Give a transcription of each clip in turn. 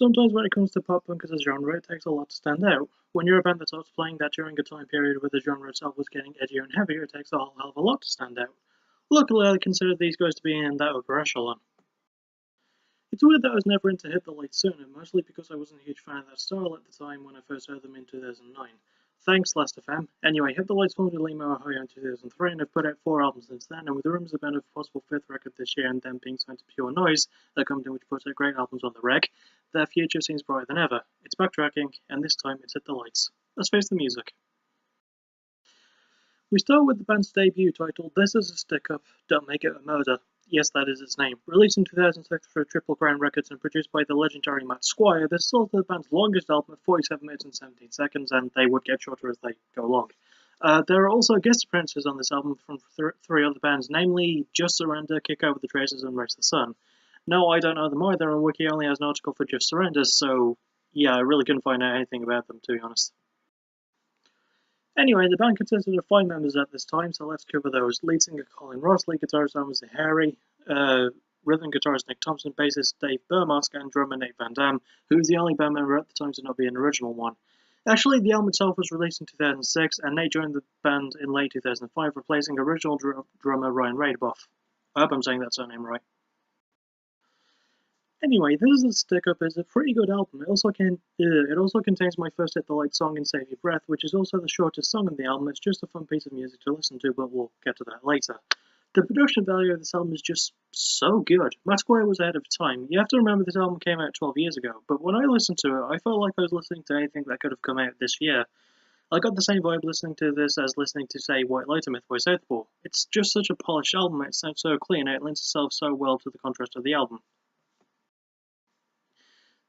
Sometimes when it comes to pop punk as a genre, it takes a lot to stand out. When you're a band that starts playing that during a time period where the genre itself was getting edgier and heavier, it takes a whole hell of a lot to stand out. Luckily, I consider these guys to be in that upper echelon. It's weird that I was never into Hit the Lights sooner, mostly because I wasn't a huge fan of that style at the time when I first heard them in 2009. Thanks, Last FM. Anyway, Hit the Lights formed in Lima, Ohio in 2003 and have put out 4 albums since then, and with rumours about a possible 5th record this year and them being signed to Pure Noise, a company which puts out great albums on the reg, their future seems brighter than ever. It's Backtracking, and this time it's Hit the Lights. Let's face the music. We start with the band's debut titled This Is a Stick-Up, Don't Make It a Murder. Yes, that is its name. Released in 2006 for Triple Crown Records and produced by the legendary Matt Squire, this is also the band's longest album at 47 minutes and 17 seconds, and they would get shorter as they go along. There are also guest appearances on this album from 3 other bands, namely Just Surrender, Kick Over the Traces, and Race the Sun. No, I don't know them either, and Wiki only has an article for Just Surrender, so yeah, I really couldn't find out anything about them, to be honest. Anyway, the band consisted of 5 members at this time, so let's cover those. Lead singer Colin Ross, lead guitarist Thomas Harry, rhythm guitarist Nick Thompson, bassist Dave Burmask, and drummer Nate Van Dam, who was the only band member at the time to not be an original one. Actually, the album itself was released in 2006, and Nate joined the band in late 2005, replacing original drummer Ryan Radebuff. I hope I'm saying that surname right. Anyway, This Is a Stick-Up is a pretty good album. It also contains my first Hit the Light song in Save Your Breath, which is also the shortest song in the album. It's just a fun piece of music to listen to, but we'll get to that later. The production value of this album is just so good. Matt Squire was ahead of time. You have to remember this album came out 12 years ago, but when I listened to it, I felt like I was listening to anything that could have come out this year. I got the same vibe listening to this as listening to, say, White Lighter Myth by Southpaw. It's just such a polished album, it sounds so clean, and it lends itself so well to the contrast of the album.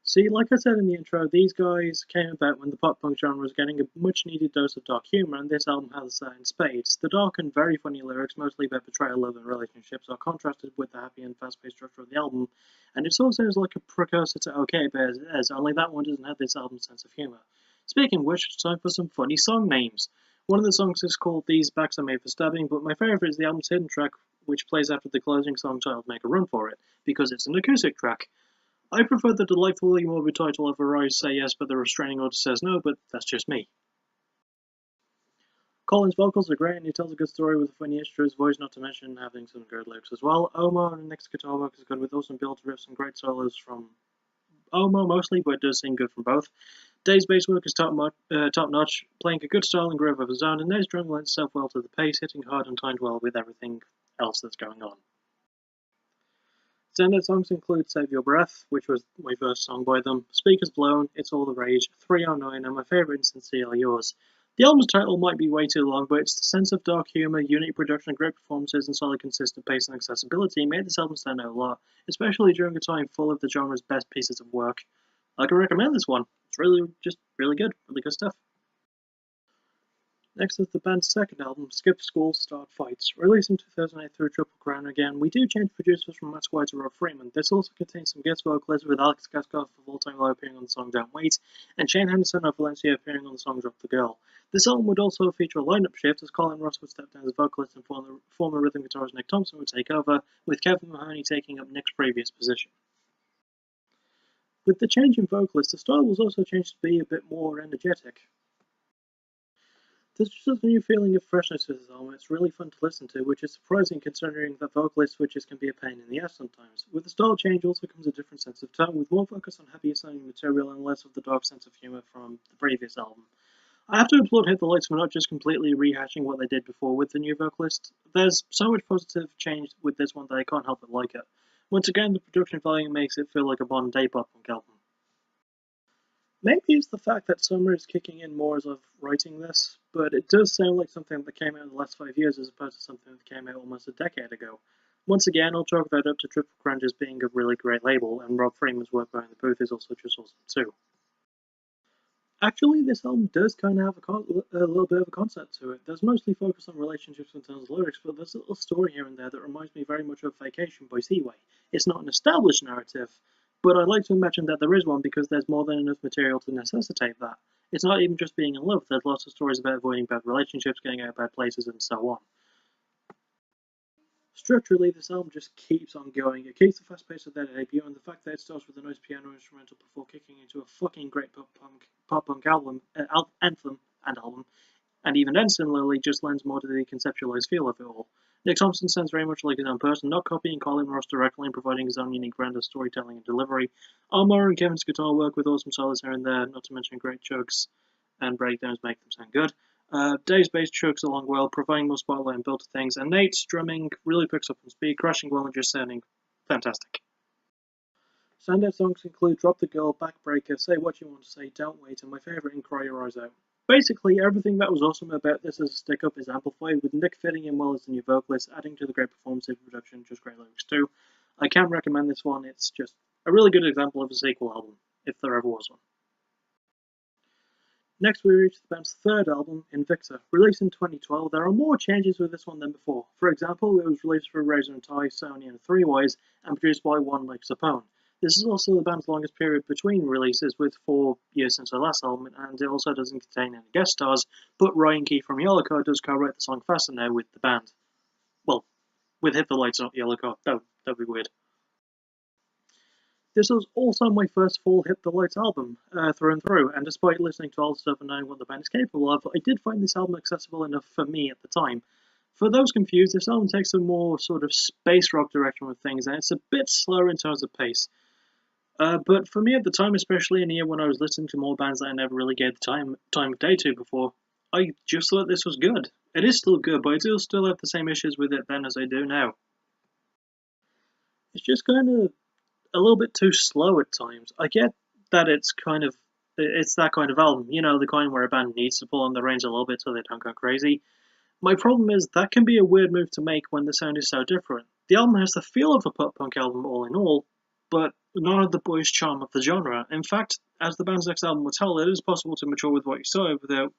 See, like I said in the intro, these guys came about when the pop-punk genre was getting a much-needed dose of dark humour, and this album has that in spades. The dark and very funny lyrics, mostly about betrayal, love, and relationships, are contrasted with the happy and fast-paced structure of the album, and it sort of sounds like a precursor to OK Bear as it is, only that one doesn't have this album's sense of humour. Speaking of which, it's time for some funny song names. One of the songs is called These Backs Are Made for Stabbing, but my favourite is the album's hidden track, which plays after the closing song titled Make a Run For It, because it's an acoustic track. I prefer the delightfully morbid title of Arise Say Yes, but the restraining order says no, but that's just me. Colin's vocals are great, and he tells a good story with a funny edge to his voice, not to mention having some good lyrics as well. Omar and Nick's guitar work is good with awesome build riffs and great solos from Omar mostly, but it does seem good from both. Dave's bass work is top-notch, playing a good style and groove of his own, and Nate's drum lends itself well to the pace, hitting hard and timed well with everything else that's going on. Standout songs include Save Your Breath, which was my first song by them, Speakers Blown, It's All the Rage, 309, and my favourite and Sincerely Yours. The album's title might be way too long, but it's the sense of dark humour, unique production, great performances, and solid consistent pace and accessibility made this album stand out a lot, especially during a time full of the genre's best pieces of work. I can recommend this one. It's really good stuff. Next is the band's second album, Skip School, Start Fights. Released in 2008 through Triple Crown again, we do change producers from Matt Squire to Rob Freeman. This also contains some guest vocalists with Alex Gaskov of All Time Low appearing on the song Don't Wait, and Shane Henderson of Valencia appearing on the song Drop the Girl. This album would also feature a lineup shift as Colin Ross would step down as vocalist and former rhythm guitarist Nick Thompson would take over, with Kevin Mahoney taking up Nick's previous position. With the change in vocalist, the style was also changed to be a bit more energetic. There's just a new feeling of freshness to this album. It's really fun to listen to, which is surprising considering that vocalist switches can be a pain in the ass sometimes. With the style change also comes a different sense of tone, with more focus on happier sounding material and less of the dark sense of humour from the previous album. I have to applaud Hit the Lights for not just completely rehashing what they did before with the new vocalist. There's so much positive change with this one that I can't help but like it. Once again, the production value makes it feel like a modern-day pop-punk album. Maybe it's the fact that summer is kicking in more as of writing this, but it does sound like something that came out in the last 5 years as opposed to something that came out almost a decade ago. Once again, I'll chalk that up to Triple Crown just being a really great label, and Rob Freeman's work behind the booth is also just awesome too. Actually, this album does kind of have a little bit of a concept to it. There's mostly focus on relationships in terms of lyrics, but there's a little story here and there that reminds me very much of Vacation by Seaway. It's not an established narrative, but I'd like to imagine that there is one because there's more than enough material to necessitate that. It's not even just being in love, there's lots of stories about avoiding bad relationships, getting out of bad places, and so on. Structurally, this album just keeps on going. It keeps the fast pace of their debut, and the fact that it starts with a nice piano instrumental before kicking into a fucking great pop punk album, anthem and album, and even then, similarly, just lends more to the conceptualized feel of it all. Nick Thompson sounds very much like his own person, not copying Colin Ross directly and providing his own unique brand of storytelling and delivery. Almar and Kevin's guitar work with awesome solos here and there, not to mention great chugs and breakdowns make them sound good. Dave's bass chugs along well, providing more spotlight and build to things, and Nate's drumming really picks up on speed, crashing well and just sounding fantastic. Standout songs include Drop the Girl, Backbreaker, Say What You Want to Say, Don't Wait, and my favourite, And Cry Your Eyes Out. Basically, everything that was awesome about this as a stick-up is amplified, with Nick fitting in well as the new vocalist, adding to the great performance and production, just great lyrics too. I can't recommend this one, it's just a really good example of a sequel album, if there ever was one. Next, we reach the band's third album, Invicta. Released in 2012, there are more changes with this one than before. For example, it was released for Razor and Tie, Sony, and Three Wise, and produced by one Mike Sapone. This is also the band's longest period between releases, with 4 years since their last album, and it also doesn't contain any guest stars, but Ryan Key from Yellowcard does co-write the song Faster now with the band. Well, with Hit the Lights, not Yellowcard. That'd be weird. This was also my first full Hit the Lights album, through and through, and despite listening to all the stuff and knowing what the band is capable of, I did find this album accessible enough for me at the time. For those confused, this album takes a more sort of space rock direction with things, and it's a bit slower in terms of pace. But for me at the time, especially in a year when I was listening to more bands that I never really gave the time of day to before, I just thought this was good. It is still good, but I do still have the same issues with it then as I do now. It's just kind of a little bit too slow at times. I get that it's that kind of album, you know, the kind where a band needs to pull on the reins a little bit so they don't go crazy. My problem is that can be a weird move to make when the sound is so different. The album has the feel of a pop punk album all in all, but none of the boyish charm of the genre. In fact, as the band's next album will tell, it is possible to mature with what you started without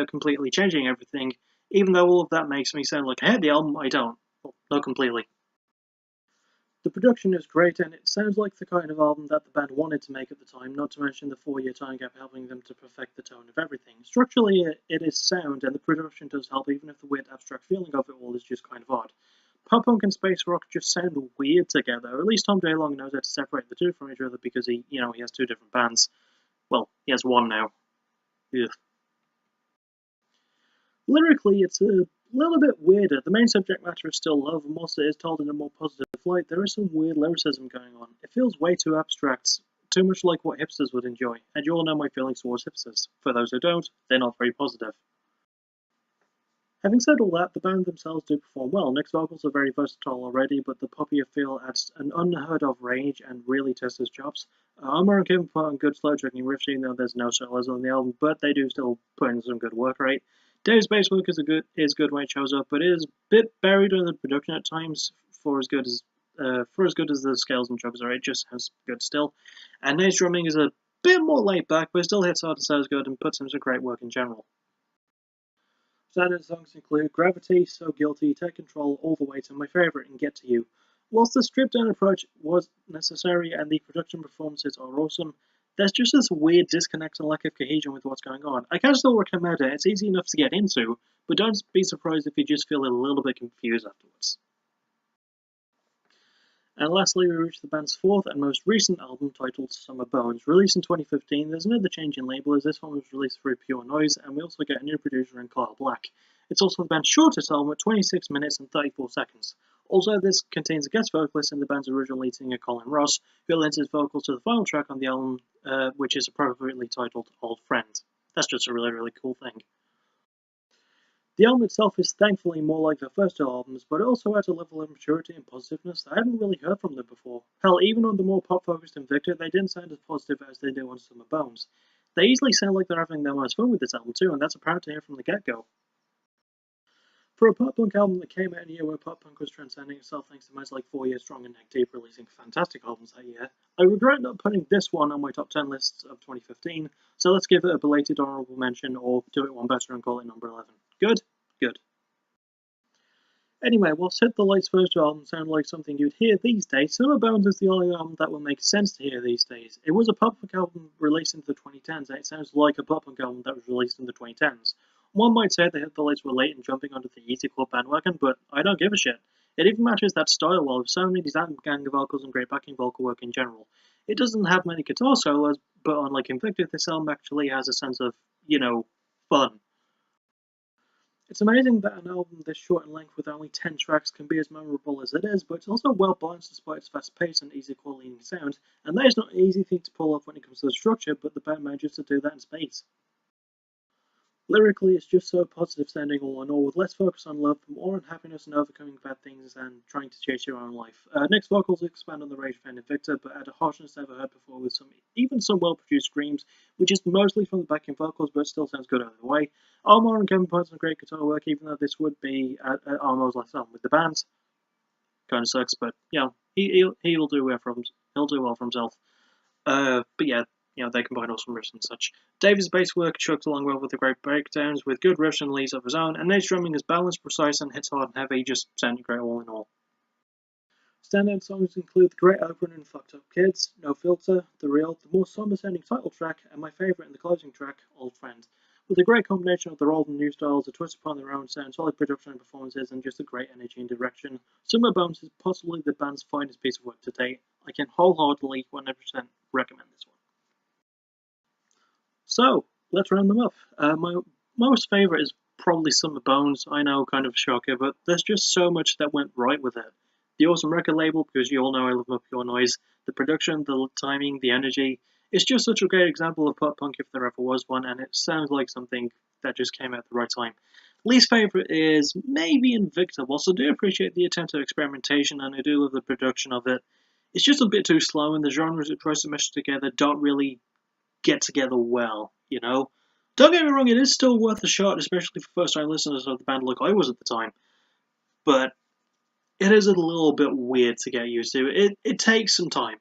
completely changing everything. Even though all of that makes me sound like I hate the album, I don't. Well, not completely. The production is great, and it sounds like the kind of album that the band wanted to make at the time, not to mention the 4-year time gap helping them to perfect the tone of everything. Structurally, it is sound, and the production does help, even if the weird abstract feeling of it all is just kind of odd. Pop punk and space rock just sound weird together, or at least Tom DeLonge knows how to separate the two from each other because he has 2 different bands. Well, he has 1 now. Ugh. Lyrically, it's a little bit weirder. The main subject matter is still love, and whilst it is told in a more positive light, there is some weird lyricism going on. It feels way too abstract, too much like what hipsters would enjoy, and you all know my feelings towards hipsters. For those who don't, they're not very positive. Having said all that, the band themselves do perform well. Nick's vocals are very versatile already, but the poppier feel adds an unheard of range and really tests his chops. Omar and Kevin put on good slow chugging riffs, even though there's no solos on the album, but they do still put in some good work rate. Dave's bass work is good when it shows up, but it is a bit buried in the production at times. For as good as the scales and chugs are, it just sounds good still. And Nate's drumming is a bit more laid back, but it still hits hard and sounds good and puts in some great work in general. Standard songs include Gravity, So Guilty, Take Control, All the Way, and my favourite, And Get to You. Whilst the stripped down approach was necessary and the production performances are awesome, there's just this weird disconnect and lack of cohesion with what's going on. I can still recommend it, it's easy enough to get into, but don't be surprised if you just feel a little bit confused afterwards. And lastly, we reach the band's 4th and most recent album, titled Summer Bones. Released in 2015, there's another change in label as this one was released through Pure Noise, and we also get a new producer in Kyle Black. It's also the band's shortest album at 26 minutes and 34 seconds. Also, this contains a guest vocalist in the band's original lead singer Colin Ross, who lends his vocals to the final track on the album, which is appropriately titled Old Friend. That's just a really, really cool thing. The album itself is thankfully more like their first 2 albums, but it also adds a level of maturity and positiveness that I hadn't really heard from them before. Hell, even on the more pop-focused Invicta, they didn't sound as positive as they do on Summer Bones. They easily sound like they're having their most fun with this album too, and that's apparent to hear from the get-go. For a pop-punk album that came out in a year where pop-punk was transcending itself thanks to bands like 4 Year Strong and Neck Deep releasing fantastic albums that year, I regret not putting this one on my top 10 lists of 2015, so let's give it a belated honourable mention or do it one better and call it number 11. Good? Good. Anyway, whilst Hit the Light's first 2 albums sound like something you'd hear these days, Summer Bones is the only album that will make sense to hear these days. It was a pop-punk album released in the 2010s, and it sounds like a pop-punk album that was released in the 2010s. One might say they hit the lights were late in jumping onto the easy club bandwagon, but I don't give a shit. It even matches that style well with so many decent gang vocals and great backing vocal work in general. It doesn't have many guitar solos, but unlike Invictus, this album actually has a sense of, fun. It's amazing that an album this short in length with only 10 tracks can be as memorable as it is, but it's also well balanced despite its fast pace and easy core-leaning sound, and that is not an easy thing to pull off when it comes to the structure, but the band manages to do that in spades. Lyrically, it's just so positive sounding all in all, with less focus on love, more on happiness and overcoming bad things and trying to chase your own life. Nick's vocals expand on the rage found in Victor, but add a harshness never heard before with some well-produced screams, which is mostly from the backing vocals, but still sounds good either way. Armor and Kevin put some great guitar work, even though this would be Armor's last album with the band. Kind of sucks, but he'll do well for himself. But yeah, they combine awesome riffs and such. David's bass work chugs along well with the great breakdowns, with good riffs and leads of his own, and Nate's drumming is balanced, precise, and hits hard and heavy, just sounding great all in all. Standout songs include the great opener in Fucked Up Kids, No Filter, The Real, the more somber sounding title track, and my favourite in the closing track, Old Friend. With a great combination of their old and new styles, a twist upon their own sound, solid production and performances, and just a great energy and direction, Summer Bones is possibly the band's finest piece of work to date. I can wholeheartedly 100% recommend this one. So, let's round them up. My most favourite is probably Summer Bones. I know, kind of a shocker, but there's just so much that went right with it. The awesome record label, because you all know I love my pure noise, the production, the timing, the energy. It's just such a great example of pop punk if there ever was one, and it sounds like something that just came out at the right time. Least favourite is maybe Invicta. Whilst I do appreciate the attempt at experimentation and I do love the production of it, it's just a bit too slow, and the genres it tries to mesh together don't really get together well, Don't get me wrong, it is still worth a shot, especially for first-time listeners of the band like I was at the time, but it is a little bit weird to get used to. It takes some time.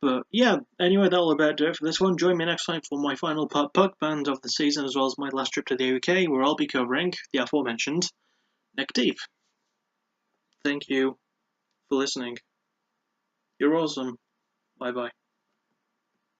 But yeah, anyway, that'll about do it for this one. Join me next time for my final pop punk band of the season, as well as my last trip to the UK, where I'll be covering the aforementioned Neck Deep. Thank you for listening. You're awesome. Bye bye.